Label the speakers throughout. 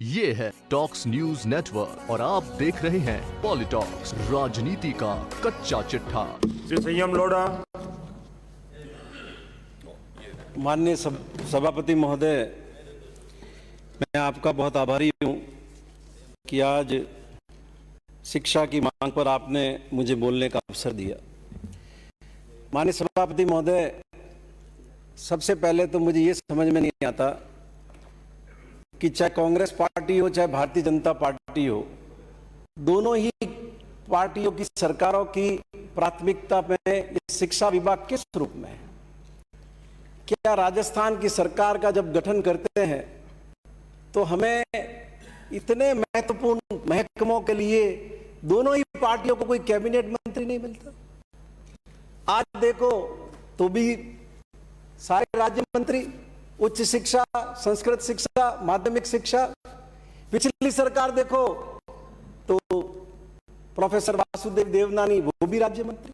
Speaker 1: ये है talks news network और आप देख रहे हैं पॉलिटॉक्स, राजनीति का कच्चा चिट्ठा।
Speaker 2: श्री संयम लोढ़ा।
Speaker 3: माननीय सभापति महोदय, मैं आपका बहुत आभारी हूं कि आज शिक्षा की मांग पर आपने मुझे बोलने का अवसर दिया। माननीय सभापति महोदय, सबसे पहले तो मुझे ये समझ में नहीं आता कि चाहे कांग्रेस पार्टी हो चाहे भारतीय जनता पार्टी हो, दोनों ही पार्टियों की सरकारों की प्राथमिकता में शिक्षा विभाग किस रूप में है। क्या राजस्थान की सरकार का जब गठन करते हैं तो हमें इतने महत्वपूर्ण महकमों के लिए दोनों ही पार्टियों को कोई कैबिनेट मंत्री नहीं मिलता? आज देखो तो भी सारे राज्य मंत्री, उच्च शिक्षा, संस्कृत शिक्षा, माध्यमिक शिक्षा। पिछली सरकार देखो तो प्रोफेसर वासुदेव देवनानी, वो भी राज्य मंत्री।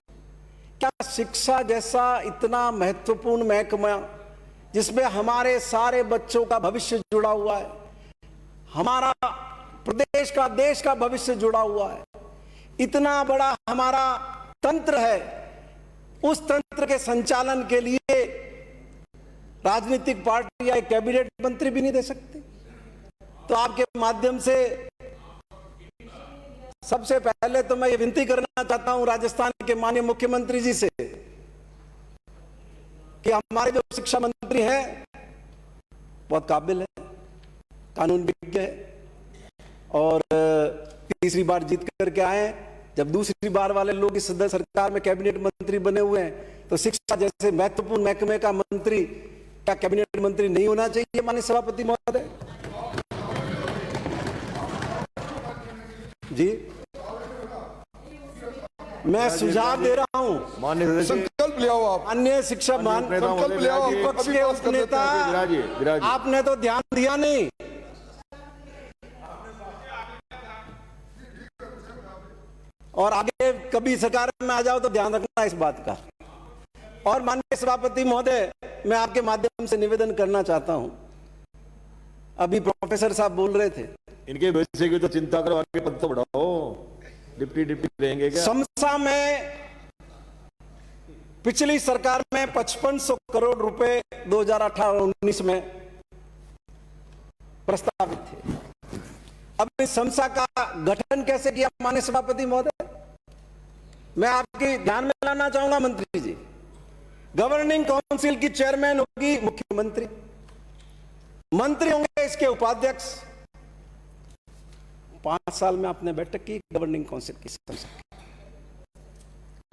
Speaker 3: क्या शिक्षा जैसा इतना महत्वपूर्ण महकमा जिसमें हमारे सारे बच्चों का भविष्य जुड़ा हुआ है, हमारा प्रदेश का, देश का भविष्य जुड़ा हुआ है, इतना बड़ा हमारा तंत्र है, उस तंत्र के संचालन के लिए राजनीतिक पार्टी या कैबिनेट मंत्री भी नहीं दे सकती? तो आपके माध्यम से सबसे पहले तो मैं ये विनती करना चाहता हूं राजस्थान के माननीय मुख्यमंत्री जी से कि हमारे जो शिक्षा मंत्री हैं बहुत काबिल है, कानून विज्ञ है और तीसरी बार जीत करके आए। जब दूसरी बार वाले लोग इस सरकार में कैबिनेट मंत्री बने हुए हैं तो शिक्षा जैसे महत्वपूर्ण महकमे का मंत्री क्या कैबिनेट मंत्री नहीं होना चाहिए? माननीय सभापति महोदय जी, मैं सुझाव दे रहा हूं।
Speaker 2: माननीय
Speaker 4: संकल्प ले आओ आप।
Speaker 3: अन्य शिक्षा
Speaker 4: संकल्प ले आओ।
Speaker 3: विपक्ष के उपनेता, आपने तो ध्यान दिया नहीं। और आगे कभी सरकार में आ जाओ तो ध्यान रखना इस बात का। और माननीय सभापति महोदय, मैं आपके माध्यम से निवेदन करना चाहता हूं, अभी प्रोफेसर साहब बोल रहे थे,
Speaker 2: इनके भविष्य की तो चिंता करो, आगे पद तो बढ़ाओ, डिप्टी रहेंगे क्या?
Speaker 3: समसा में पिछली सरकार में 5500 करोड़ रुपए 2018-19 में प्रस्तावित थे। अब इस समसा का गठन कैसे किया माननीय सभापति महोदय? मैं आपके ध्यान में लाना चाहूंगा मंत्री जी, गवर्निंग काउंसिल की चेयरमैन होगी मुख्यमंत्री, मंत्री होंगे इसके उपाध्यक्ष। 5 साल में आपने बैठक की गवर्निंग काउंसिल की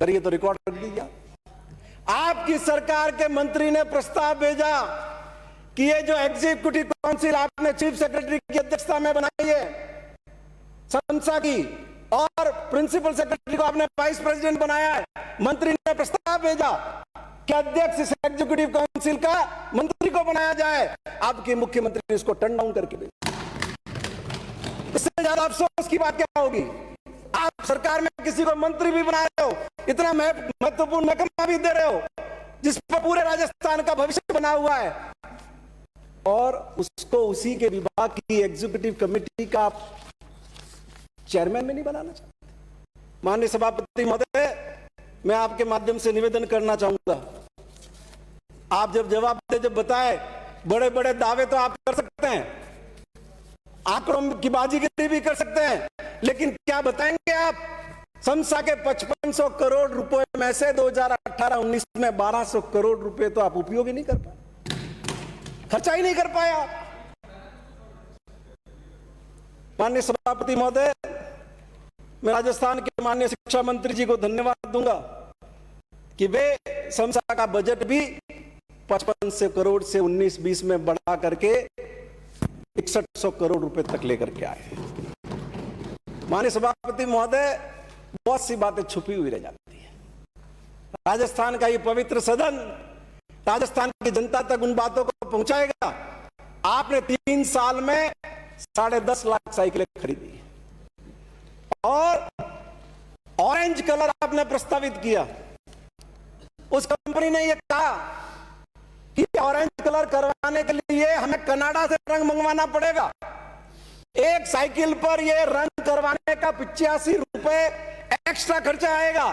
Speaker 3: करिए तो रिकॉर्ड कर दीजिए। आपकी सरकार के मंत्री ने प्रस्ताव भेजा कि ये जो एग्जीक्यूटिव काउंसिल आपने चीफ सेक्रेटरी की अध्यक्षता में बनाई है संस्था की, और प्रिंसिपल सेक्रेटरी को आपने वाइस प्रेसिडेंट बनाया है, मंत्री ने प्रस्ताव भेजा कि अध्यक्ष इस एग्जीक्यूटिव काउंसिल का मंत्री को बनाया जाए। आपके मुख्यमंत्री ने इसको टर्न डाउन करके भेजा। इससे ज्यादा अफसोस की बात क्या होगी? आप सरकार में किसी को मंत्री भी बना रहे हो, इतना महत्वपूर्ण महकमा भी दे रहे हो जिस पर पूरे राजस्थान का भविष्य बना हुआ है, और उसको उसी के विभाग की एग्जीक्यूटिव कमेटी का चेयरमैन में नहीं बनाना चाहते। माननीय सभापति महोदय, मैं आपके माध्यम से निवेदन करना चाहूंगा, आप जब जवाब दे, जब बताए, बड़े बड़े दावे तो आप कर सकते हैं, आंकड़ों की बाजीगरी भी कर सकते हैं, लेकिन क्या बताएंगे आप समसा के 5500 करोड़ रुपए में से 2018-19 में 1200 करोड़ रुपए तो आप उपयोग ही नहीं कर पाए, खर्चा ही नहीं कर पाया। माननीय सभापति महोदय, मैं राजस्थान के माननीय शिक्षा मंत्री जी को धन्यवाद दूंगा कि वे समसा का बजट भी 5500 करोड़ से 19-20 में बढ़ा करके 6100 करोड़ रुपए तक लेकर के आए। माननीय सभापति महोदय, बहुत सी बातें छुपी हुई रह जाती है। राजस्थान का ये पवित्र सदन राजस्थान की जनता तक उन बातों को पहुंचाएगा। आपने 3 साल में 10.5 लाख साइकिलें खरीदी और ऑरेंज कलर आपने प्रस्तावित किया। उस कंपनी ने यह कहा कि ऑरेंज कलर करवाने के लिए हमें कनाडा से रंग मंगवाना पड़ेगा। एक साइकिल पर ये रंग करवाने का 85 रुपए एक्स्ट्रा खर्चा आएगा।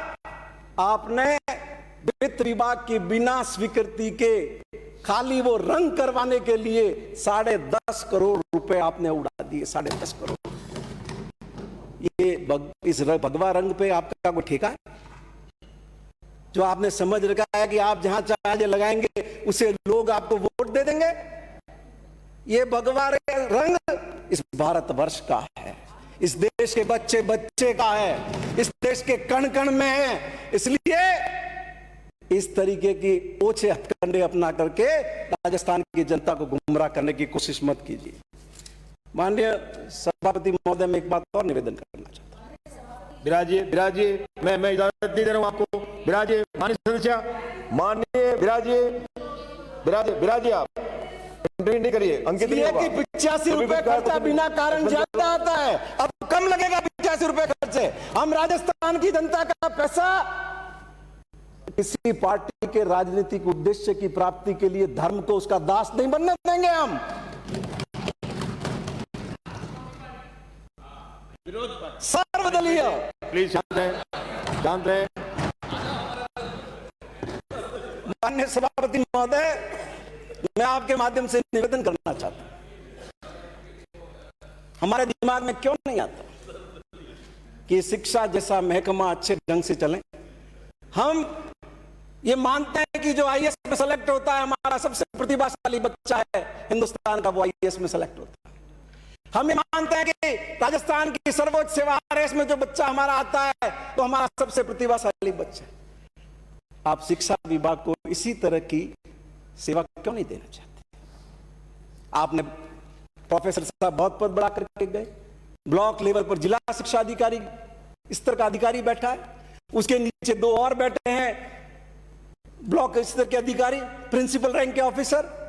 Speaker 3: आपने वित्त विभाग की बिना स्वीकृति के खाली वो रंग करवाने के लिए 10.5 करोड़ रुपए आपने उड़ा दिए। 10.5 करोड़। ये इस भगवा रंग पे आपका कोई ठेका है? जो आपने समझ रखा है कि आप जहां चाहे लगाएंगे उसे लोग आपको वोट दे देंगे। ये भगवा रंग इस भारतवर्ष का है, इस देश के बच्चे बच्चे का है, इस देश के कण कण में है। इसलिए इस तरीके की ओछे हथकंडे अपना करके राजस्थान की जनता को गुमराह करने की कोशिश मत कीजिए। माननीय सभापति महोदय, मैं एक बात और निवेदन करना चाहता हूं।
Speaker 2: विराजिए, मैं इजाजत नहीं दे रहा हूं आपको। विराजिए माननीय सदस्य, माननीय विराजिए आप इंटरव्यू नहीं करिए। अंकित नहीं होगा।
Speaker 3: 85 रुपए खर्चा बिना कारण ज्यादा आता है, अब कम लगेगा 85 रुपए खर्चे। हम राजस्थान की जनता का पैसा किसी पार्टी के राजनीतिक उद्देश्य की प्राप्ति के लिए धर्म को उसका दास नहीं बनने देंगे हम। सर्वदलीय
Speaker 2: प्लीज शांत रहे।
Speaker 3: माननीय सभापति महोदय, मैं आपके माध्यम से निवेदन करना चाहता हूं। हमारे दिमाग में क्यों नहीं आता कि शिक्षा जैसा महकमा अच्छे ढंग से चले? हम ये मानते हैं कि जो आईएएस में सेलेक्ट होता है, हमारा सबसे प्रतिभाशाली बच्चा है हिंदुस्तान का, वो आईएएस में सेलेक्ट होता है। हम ये मानते हैं कि राजस्थान की सर्वोच्च सेवा आरएस में जो बच्चा हमारा आता है तो हमारा सबसे प्रतिभाशाली बच्चा है। आप शिक्षा विभाग को इसी तरह की सेवा क्यों नहीं देना चाहते? आपने प्रोफेसर साहब बहुत पद बढ़ा करके गए। ब्लॉक लेवल पर जिला शिक्षा अधिकारी स्तर का अधिकारी बैठा है, उसके नीचे 2 और बैठे हैं ब्लॉक स्तर के अधिकारी, प्रिंसिपल रैंक के ऑफिसर।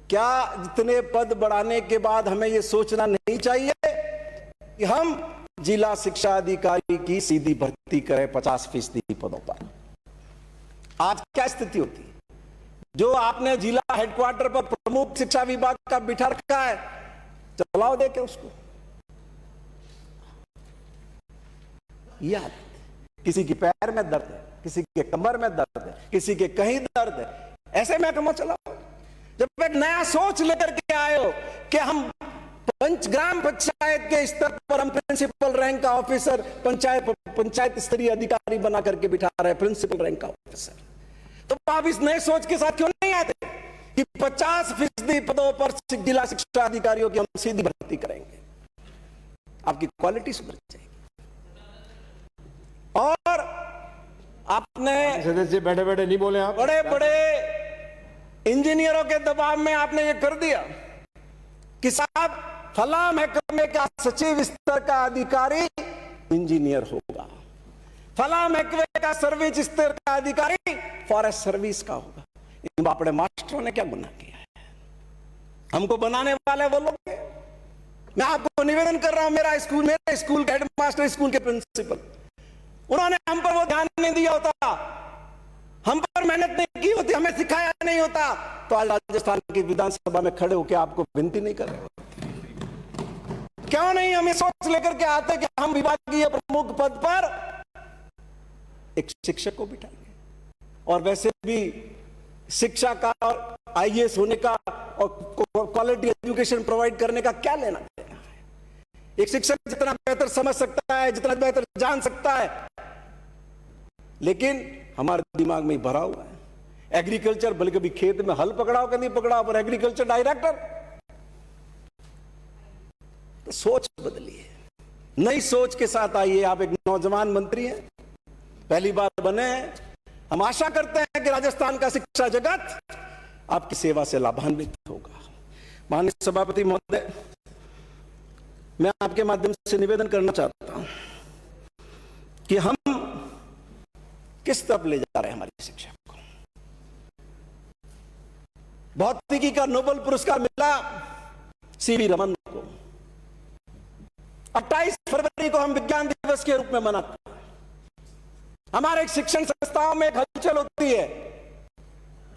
Speaker 3: क्या इतने पद बढ़ाने के बाद हमें यह सोचना नहीं चाहिए कि हम जिला शिक्षा अधिकारी की सीधी भर्ती करें 50% पदों पर? आज क्या स्थिति होती है? जो आपने जिला हेडक्वार्टर पर प्रमुख शिक्षा विभाग का बिठा रखा है, चलाओ देके उसको। याद, किसी के पैर में दर्द है, किसी के कमर में दर्द है, किसी के कहीं दर्द है, ऐसे महकमा चलाओ। जब एक नया सोच लेकर के आए हो कि हम ग्राम पंचायत के स्तर पर हम प्रिंसिपल रैंक का ऑफिसर पंचायत स्तरीय अधिकारी बना करके बिठा रहे हैं, प्रिंसिपल रैंक का ऑफिसर, तो आप इस नए सोच के साथ क्यों नहीं आते कि 50% पदों पर जिला शिक्षा अधिकारियों की हम सीधी भर्ती करेंगे? आपकी क्वालिटी सुधर जाएगी। और आपने
Speaker 2: सदस्य बैठे बैठे नहीं बोले आप।
Speaker 3: बड़े बड़े इंजीनियरों के दबाव में आपने ये कर दिया कि साहब फला महकमे का सचिव स्तर का अधिकारी इंजीनियर होगा, फला महकमे का सर्विस स्तर का अधिकारी फॉरेस्ट सर्विस का होगा। इन बापड़े मास्टरों ने क्या गुनाह किया है? हमको बनाने वाले वो लोग हैं। मैं आपको निवेदन कर रहा हूं, मेरे स्कूल के हेडमास्टर, स्कूल के प्रिंसिपल, उन्होंने हम पर वो ध्यान नहीं दिया होता, हम पर मेहनत नहीं की होती, हमें सिखाया नहीं होता, तो आज राजस्थान की विधानसभा में खड़े होकर आपको विनती नहीं कर रहे होते। क्यों नहीं हमें सोच लेकर के आते कि हम विभागीय प्रमुख पद पर एक शिक्षक को बिठाएंगे? और वैसे भी शिक्षा का और आईएएस होने का और क्वालिटी एजुकेशन प्रोवाइड करने का क्या लेना देना है? एक शिक्षक जितना बेहतर समझ सकता है, जितना बेहतर जान सकता है, लेकिन हमारे दिमाग में भरा हुआ है एग्रीकल्चर, बल्कि कभी खेत में हल पकड़ाओ कि नहीं पकड़ाओ, पर एग्रीकल्चर डायरेक्टर। तो सोच बदलिए, नई सोच के साथ आइए। आप एक नौजवान मंत्री हैं, पहली बार बने हैं। हम आशा करते हैं कि राजस्थान का शिक्षा जगत आपकी सेवा से लाभान्वित होगा। माननीय सभापति महोदय, मैं आपके माध्यम से निवेदन करना चाहता हूं कि हम किस तरफ ले जा रहे हैं हमारी शिक्षा को। भौतिकी का नोबेल पुरस्कार मिला सीवी रमन को। 28 फरवरी को हम विज्ञान दिवस के रूप में मनाते हैं। हमारे शिक्षण संस्थाओं में एक हलचल होती है,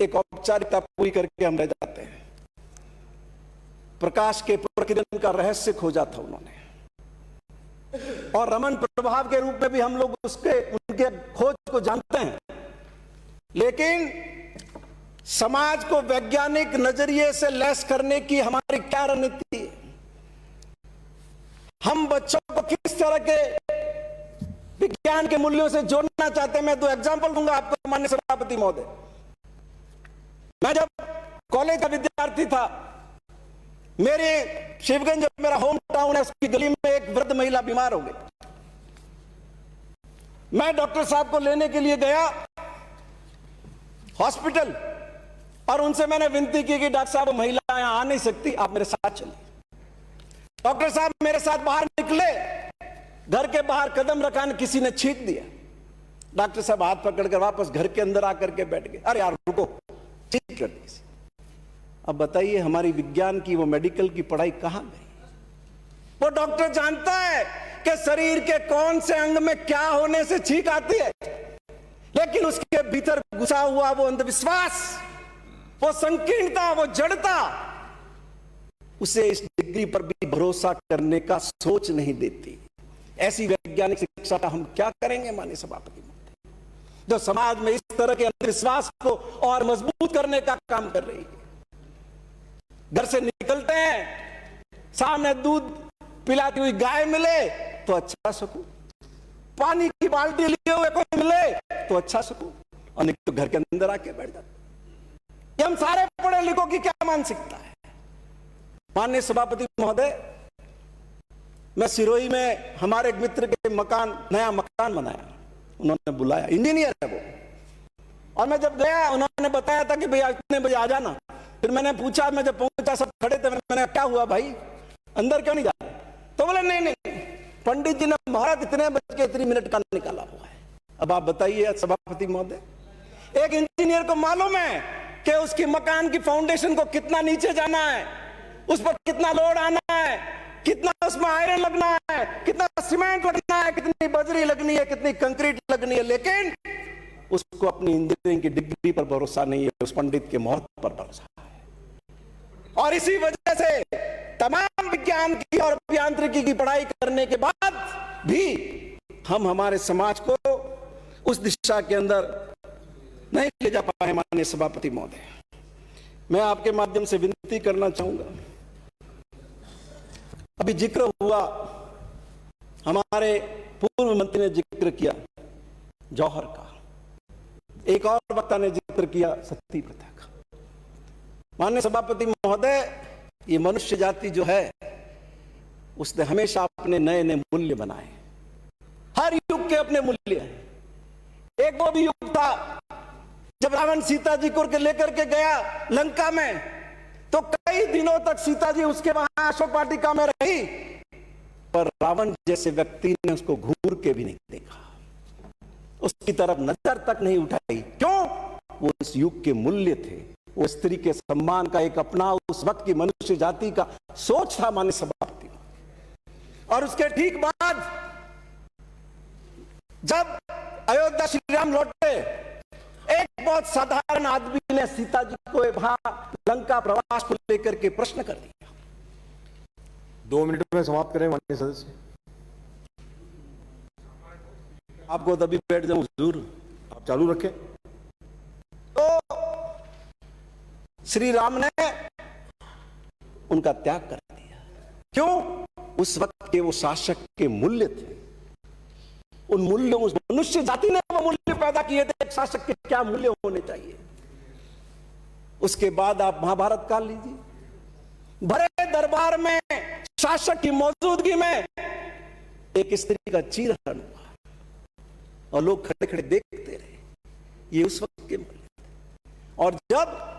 Speaker 3: एक औपचारिकता पूरी करके हम रह जाते हैं। प्रकाश के प्रकिरण का रहस्य खोजा था उन्होंने, और रमन प्रभाव के रूप में भी हम लोग उनके खोज को जानते हैं। लेकिन समाज को वैज्ञानिक नजरिए से लैस करने की हमारी क्या रणनीति है? हम बच्चों को किस तरह के विज्ञान के मूल्यों से जोड़ना चाहते हैं? मैं 2 एग्जांपल दूंगा आपको माननीय सभापति महोदय। मैं जब कॉलेज का विद्यार्थी था, मेरे शिवगंज जो मेरा होम टाउन है, उसकी गली में एक वृद्ध महिला बीमार हो गई। मैं डॉक्टर साहब को लेने के लिए गया हॉस्पिटल, और उनसे मैंने विनती की कि डॉक्टर साहब, महिला यहां आ नहीं सकती, आप मेरे साथ चलिए। डॉक्टर साहब मेरे साथ बाहर निकले, घर के बाहर कदम रखा, किसी ने छींक दिया। डॉक्टर साहब हाथ पकड़कर वापस घर के अंदर आकर के बैठ गए। अरे यार रुको, छींक कर दी। अब बताइए हमारी विज्ञान की, वो मेडिकल की पढ़ाई कहां गई? वो डॉक्टर जानता है कि शरीर के कौन से अंग में क्या होने से छींक आती है, लेकिन उसके भीतर घुसा हुआ वो अंधविश्वास, वो संकीर्णता, वो जड़ता, उसे इस डिग्री पर भी भरोसा करने का सोच नहीं देती। ऐसी वैज्ञानिक शिक्षा का हम क्या करेंगे माननीय सभापति महोदय, जो समाज में इस तरह के अंधविश्वास को और मजबूत करने का काम कर रही है। घर से निकलते हैं, सामने दूध पिलाती हुई गाय मिले तो अच्छा सकूं, पानी की बाल्टी लिए हुए कोई मिले तो अच्छा सकूं, और नहीं तो घर के अंदर आके बैठ जाते। हम सारे पढ़े लिखों की क्या मानसिकता है? माननीय सभापति महोदय, मैं सिरोही में हमारे एक मित्र के नया मकान बनाया, उन्होंने बुलाया, इंजीनियर है वो, और मैं जब गया उन्होंने बताया था कि भैया इतने बजे आ जाना। फिर मैंने पूछा, मैं जब पहुंचा सब खड़े थे, मैंने क्या हुआ भाई, अंदर क्यों नहीं जा रहे? तो बोले नहीं, पंडित जी ने मुहूर्त इतने बज के इतनी मिनट का निकाला हुआ है। अब आप बताइए सभापति महोदय, एक इंजीनियर को मालूम है कि उसकी मकान की फाउंडेशन को कितना नीचे जाना है, उस पर कितना लोड आना है, कितना उसमें आयरन लगना है, कितना सीमेंट लगना है, कितनी बजरी लगनी है, कितनी कंक्रीट लगनी है, लेकिन उसको अपनी इंजीनियरिंग की डिग्री पर भरोसा नहीं है, उस पंडित के मुहूर्त पर भरोसा है। और इसी वजह से तमाम विज्ञान की और अभियांत्रिकी की पढ़ाई करने के बाद भी हम हमारे समाज को उस दिशा के अंदर नहीं ले जा पाए। माननीय सभापति महोदय, मैं आपके माध्यम से विनती करना चाहूंगा, अभी जिक्र हुआ, हमारे पूर्व मंत्री ने जिक्र किया जौहर का, एक और वक्ता ने जिक्र किया सती प्रथा का। माननीय सभापति महोदय, ये मनुष्य जाति जो है उसने हमेशा अपने नए नए मूल्य बनाए, हर युग के अपने मूल्य हैं। एक वो भी युग था जब रावण सीता जी को लेकर के गया लंका में, तो कई दिनों तक सीता जी उसके वहां अशोक वाटिका में रही, पर रावण जैसे व्यक्ति ने उसको घूर के भी नहीं देखा, उसकी तरफ नजर तक नहीं उठाई। क्यों? वो उस युग के मूल्य थे, वो स्त्री के सम्मान का एक अपना उस वक्त की मनुष्य जाति का सोच था माननीय सभापति। और उसके ठीक बाद जब अयोध्या श्री राम लौटे, एक बहुत साधारण आदमी ने सीता जी को वहां लंका प्रवास को लेकर के प्रश्न कर दिया।
Speaker 2: 2 मिनट में समाप्त करें माननीय सदस्य।
Speaker 3: आपको तभी बैठ जाऊं हुजूर,
Speaker 2: आप चालू रखें।
Speaker 3: तो श्री राम ने उनका त्याग कर दिया। क्यों? उस वक्त के वो शासक के मूल्य थे, उन मूल्यों, उस मनुष्य जाति ने वो मूल्य पैदा किए थे, एक शासक के क्या मूल्य होने चाहिए। उसके बाद आप महाभारत काल लीजिए, भरे दरबार में शासक की मौजूदगी में एक स्त्री का चीरहरण हुआ और लोग खड़े खड़े देखते रहे। ये उस वक्त के मूल्य थे। और जब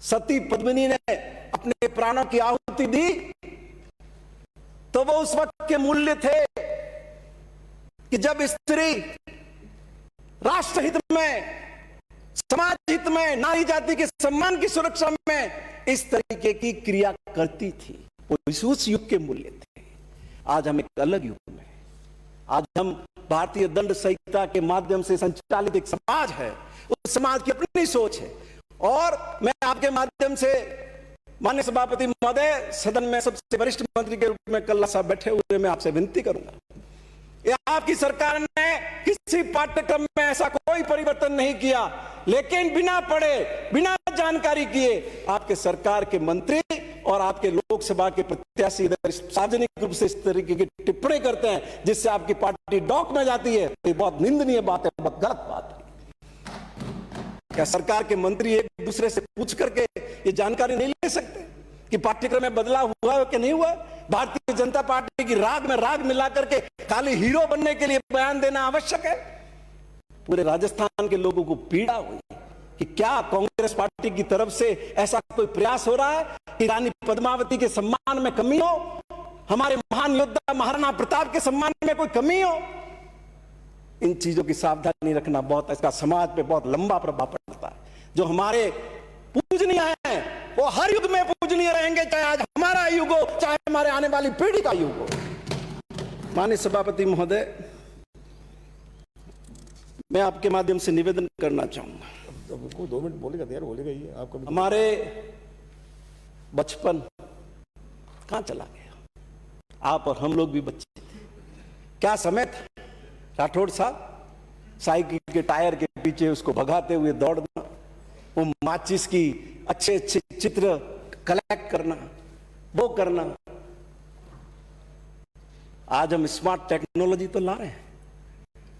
Speaker 3: सती पद्मिनी ने अपने प्राणों की आहुति दी, तो वो उस वक्त के मूल्य थे कि जब स्त्री राष्ट्र हित में, समाज हित में, नारी जाति के सम्मान की सुरक्षा में इस तरीके की क्रिया करती थी, वो उस युग के मूल्य थे। आज हम एक अलग युग में, आज हम भारतीय दंड संहिता के माध्यम से संचालित एक समाज है, उस समाज की अपनी सोच है। और मैं आपके माध्यम से माननीय सभापति महोदय, सदन में सबसे वरिष्ठ मंत्री के रूप में कल्ला साहब बैठे हुए, मैं आपसे विनती करूंगा, ये आपकी सरकार ने किसी पाठ्यक्रम में ऐसा कोई परिवर्तन नहीं किया, लेकिन बिना पढ़े, बिना जानकारी किए आपके सरकार के मंत्री और आपके लोकसभा के प्रत्याशी इधर सार्वजनिक रूप से इस तरीके की टिप्पणी करते हैं, जिससे आपकी पार्टी डॉक में जाती है। ये बहुत निंदनीय बात है, बहुत गलत बात है। क्या सरकार के मंत्री एक दूसरे से पूछ करके ये जानकारी नहीं ले सकते कि पाठ्यक्रम में बदलाव हुआ है कि नहीं हुआ? भारतीय जनता पार्टी की राग में राग मिला करके खाली हीरो बनने के लिए बयान देना आवश्यक है? पूरे राजस्थान के लोगों को पीड़ा हुई कि क्या कांग्रेस पार्टी की तरफ से ऐसा कोई प्रयास हो रहा है कि रानी पद्मावती के सम्मान में कमी हो, हमारे महान योद्धा महाराणा प्रताप के सम्मान में कोई कमी हो? इन चीजों की सावधानी रखना, बहुत इसका समाज पे बहुत लंबा प्रभाव पड़ता है। जो हमारे पूजनीय हैं वो हर युग में पूजनीय रहेंगे, चाहे आज हमारा युग हो, चाहे हमारे आने वाली पीढ़ी का युग हो। माननीय सभापति महोदय, मैं आपके माध्यम से निवेदन करना चाहूंगा,
Speaker 2: तो 2 मिनट बोलेगा, देर बोलेगा, ये आपका
Speaker 3: हमारे बचपन कहां चला गया? आप और हम लोग भी बच्चे थे, क्या समय था? राठौड़ साहब, साइकिल के टायर के पीछे उसको भगाते हुए दौड़ना, वो माचिस की अच्छे अच्छे चित्र कलेक्ट करना, वो करना। आज हम स्मार्ट टेक्नोलॉजी तो ला रहे हैं,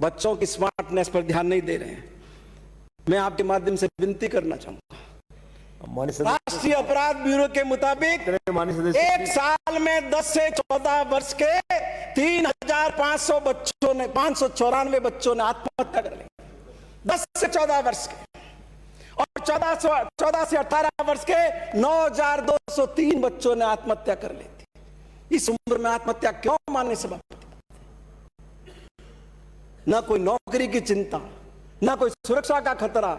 Speaker 3: बच्चों की स्मार्टनेस पर ध्यान नहीं दे रहे हैं। मैं आपके माध्यम से विनती करना चाहूंगा, राष्ट्रीय अपराध ब्यूरो के मुताबिक एक साल में 10 से 14 वर्ष के 3,500 बच्चों ने 594 बच्चों ने आत्महत्या कर ली। 10 से 14 वर्ष के, और 14 से 18 वर्ष के 9,203 बच्चों ने आत्महत्या कर ली थी। इस उम्र में आत्महत्या क्यों? माननीय सभापति, ना कोई नौकरी की चिंता, ना कोई सुरक्षा का खतरा।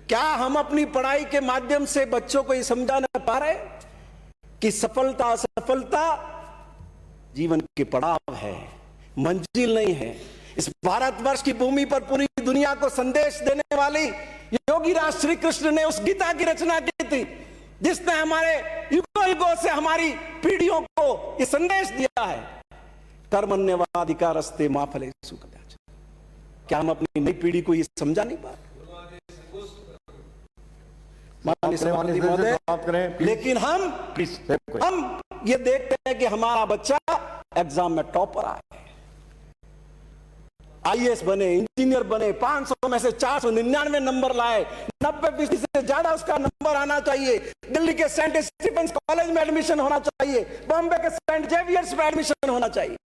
Speaker 3: क्या हम अपनी पढ़ाई के माध्यम से बच्चों को ये समझा नहीं पा रहे कि सफलता असफलता जीवन के पड़ाव है, मंजिल नहीं है? इस भारतवर्ष की भूमि पर पूरी दुनिया को संदेश देने वाली योगी राज श्री कृष्ण ने उस गीता की रचना की थी, जिसने हमारे युगों युगों से हमारी पीढ़ियों को ये संदेश दिया है, कर्मण्येवाधिकारस्ते मा फलेषु कदाचन। क्या हम अपनी नई पीढ़ी को ये समझा नहीं पा रहे? लेकिन हम ये देखते हैं कि हमारा बच्चा एग्जाम में टॉपर आए, आईएएस बने, इंजीनियर बने, 500 में से 499 नंबर लाए, 90% से ज्यादा उसका नंबर आना चाहिए, दिल्ली के सेंट स्टीफेंस कॉलेज में एडमिशन होना चाहिए, बॉम्बे के सेंट जेवियर्स में एडमिशन होना चाहिए।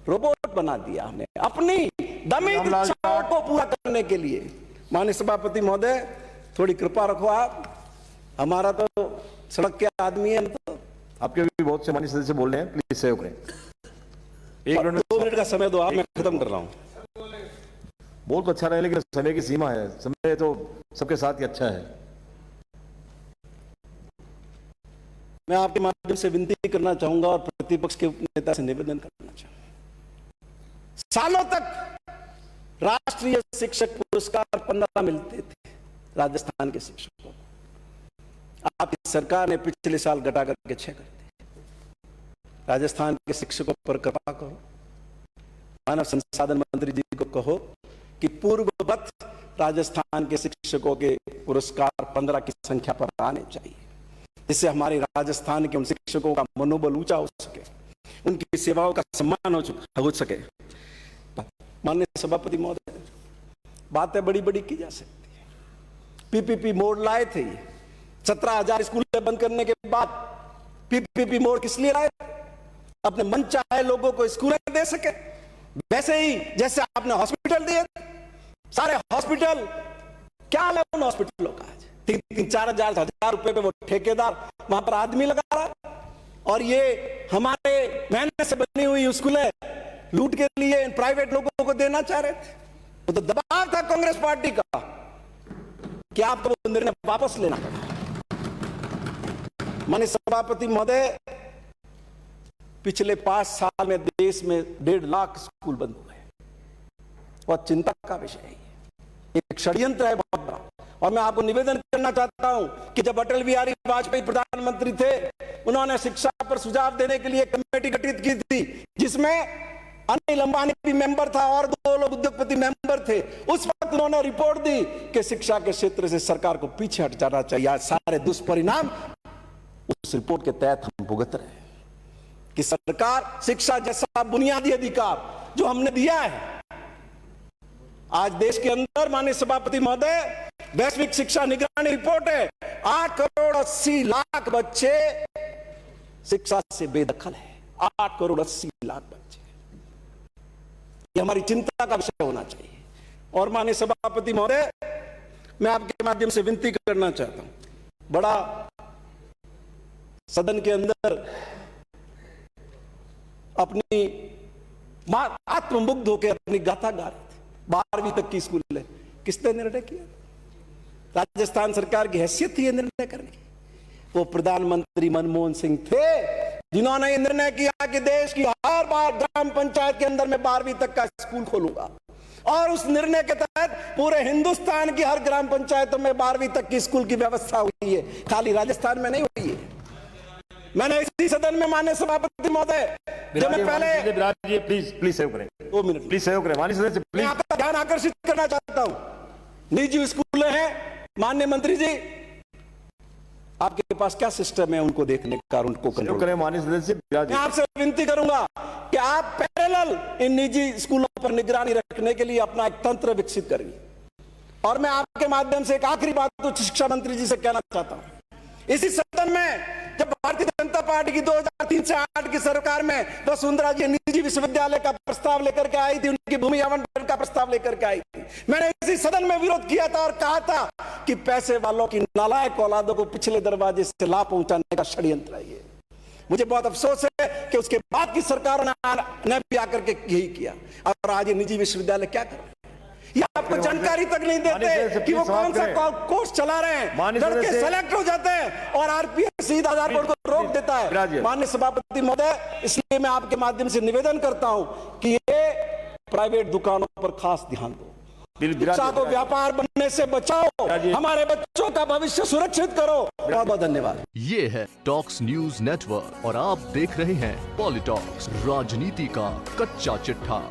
Speaker 3: रोबोट बना दिया हमने अपनी दमित इच्छाओं को पूरा करने के लिए। माननीय सभापति महोदय, थोड़ी कृपा रखो आप, हमारा तो सड़क के आदमी है। तो
Speaker 2: आपके भी बहुत से माननीय सदस्य बोल रहे हैं, प्लीज सहयोग करें।
Speaker 3: 2 मिनट का समय दो आप, मैं खत्म कर रहा हूं।
Speaker 2: बहुत अच्छा रहे, लेकिन समय की सीमा है, समय तो सबके साथ ही अच्छा है।
Speaker 3: मैं आपके माध्यम से विनती करना चाहूंगा और प्रतिपक्ष के नेता से निवेदन करना चाहूंगा, सालों तक राष्ट्रीय शिक्षक पुरस्कार 15 मिलते थे राजस्थान के शिक्षकों को, आपकी सरकार ने पिछले साल घटा करके 6 कर दिए। राजस्थान के शिक्षकों पर कृपा करो, मानव संसाधन मंत्री जी को कहो कि पूर्ववत राजस्थान के शिक्षकों के पुरस्कार 15 की संख्या पर आने चाहिए, जिससे हमारे राजस्थान के उन शिक्षकों का मनोबल ऊंचा हो सके, उनकी सेवाओं का सम्मान हो सके। माननीय सभापति महोदय, बातें बड़ी बड़ी की जा सकती है। पीपीपी मोड लाए थे, 17,000 स्कूलें बंद करने के बाद पीपीपी मोड किस लिए लाए? अपने मन चाहे लोगों को स्कूलें दे सके, वैसे ही जैसे आपने हॉस्पिटल दिए, सारे हॉस्पिटल क्या हाल है उन हॉस्पिटलों का? 3-4 रुपए पे वो ठेकेदार वहां पर आदमी लगा रहा, और ये हमारे मेहनत से बनी हुई स्कूलें लूट के लिए प्राइवेट लोगों को देना चाह रहे थे। वो तो दबाव था कांग्रेस पार्टी का कि आपको वो निर्णय वापस लेना पड़ा। माननीय सभापति महोदय, पिछले 5 साल में देश में 1.5 लाख स्कूल बंद हुए, बहुत चिंता का विषय है। एक षड्यंत्र है बहुत बड़ा, और मैं आपको निवेदन करना चाहता हूं कि जब अटल बिहारी वाजपेयी प्रधानमंत्री थे, उन्होंने शिक्षा पर सुझाव देने के लिए एक कमेटी गठित की थी, जिसमें अनिल अंबानी भी मेंबर था और 2 लोग उद्योगपति मेंबर थे। उस वक्त उन्होंने रिपोर्ट दी कि शिक्षा के क्षेत्र से सरकार को पीछे हट जाना चाहिए। आज सारे दुष्परिणाम उस रिपोर्ट के तहत हम भुगत रहे हैं कि सरकार शिक्षा जैसा बुनियादी अधिकार जो हमने दिया है, आज देश के अंदर माननीय सभापति महोदय वैश्विक शिक्षा निगरानी रिपोर्ट है, 8 करोड़ 80 लाख बच्चे शिक्षा से बेदखल है। 8 करोड़ 80 लाख बच्चे, ये हमारी चिंता का विषय होना चाहिए। और माननीय सभापति महोदय, मैं आपके माध्यम से विनती करना चाहता हूं, बड़ा सदन के अंदर अपनी आत्ममुग्ध होकर अपनी गाथा गा रहे थे। 12वीं तक की स्कूल है, किसने निर्णय किया? राजस्थान सरकार की हैसियत थी ये निर्णय करने की। वो प्रधानमंत्री मनमोहन सिंह थे जिन्होंने ये निर्णय किया कि देश की हर बार ग्राम पंचायत के अंदर मैं 12वीं तक का स्कूल खोलूंगा। और उस निर्णय के तहत पूरे हिंदुस्तान की हर ग्राम पंचायतों में 12वीं तक की स्कूल की व्यवस्था हुई है, खाली राजस्थान में नहीं हुई है। मैंने इसी सदन में माननीय सभापति महोदय, जब मैं पहले
Speaker 2: प्लीज सेव करें,
Speaker 3: 2 मिनट
Speaker 2: प्लीज सेव करें माननीय सदस्य,
Speaker 3: मैं
Speaker 2: प्लीज।
Speaker 3: आपका ध्यान आकर्षित करना चाहता हूं। निजी स्कूल हैं, माननीय मंत्री जी, आपके पास क्या सिस्टम है उनको देखने का और उनको कंट्रोल
Speaker 2: करें माननीय सदस्य।
Speaker 3: मैं आपसे विनती करूंगा कि आप पैरेलल इन निजी स्कूलों पर निगरानी रखने के लिए अपना एक तंत्र विकसित करिए। और मैं आपके माध्यम से एक आखिरी बात तो शिक्षा मंत्री जी से कहना चाहता हूं। इसी सदन में जब भारतीय जनता पार्टी की 2003 से 2008 की सरकार में वसुंधरा जी निजी विश्वविद्यालय का प्रस्ताव लेकर के आई थी, उनकी भूमि आवंटन का प्रस्ताव लेकर के आई थी, मैंने इसी सदन में विरोध किया था और कहा था कि पैसे वालों की नालायक औलादों को पिछले दरवाजे से लाभ पहुंचाने का षड्यंत्र है ये। मुझे बहुत अफसोस है कि उसके बाद की सरकार ने भी आकर के यही किया। और आज ये निजी विश्वविद्यालय क्या कर रहे हैं, ये आपको जानकारी तक नहीं देते कि वो कौन सा कोर्स चला रहे हैं, लड़के सेलेक्ट हो जाते हैं और आरपीएस सीधा आधार बोर्ड को रोक देता है। माननीय सभापति महोदय, इसलिए मैं आपके माध्यम से निवेदन करता हूं कि ये प्राइवेट दुकानों पर खास ध्यान दो, शिक्षा को व्यापार बनने से बचाओ, हमारे बच्चों का भविष्य सुरक्षित करो। बहुत बहुत धन्यवाद।
Speaker 1: ये है टॉक्स न्यूज नेटवर्क और आप देख रहे हैं पॉलिटॉक्स, राजनीति का कच्चा चिट्ठा।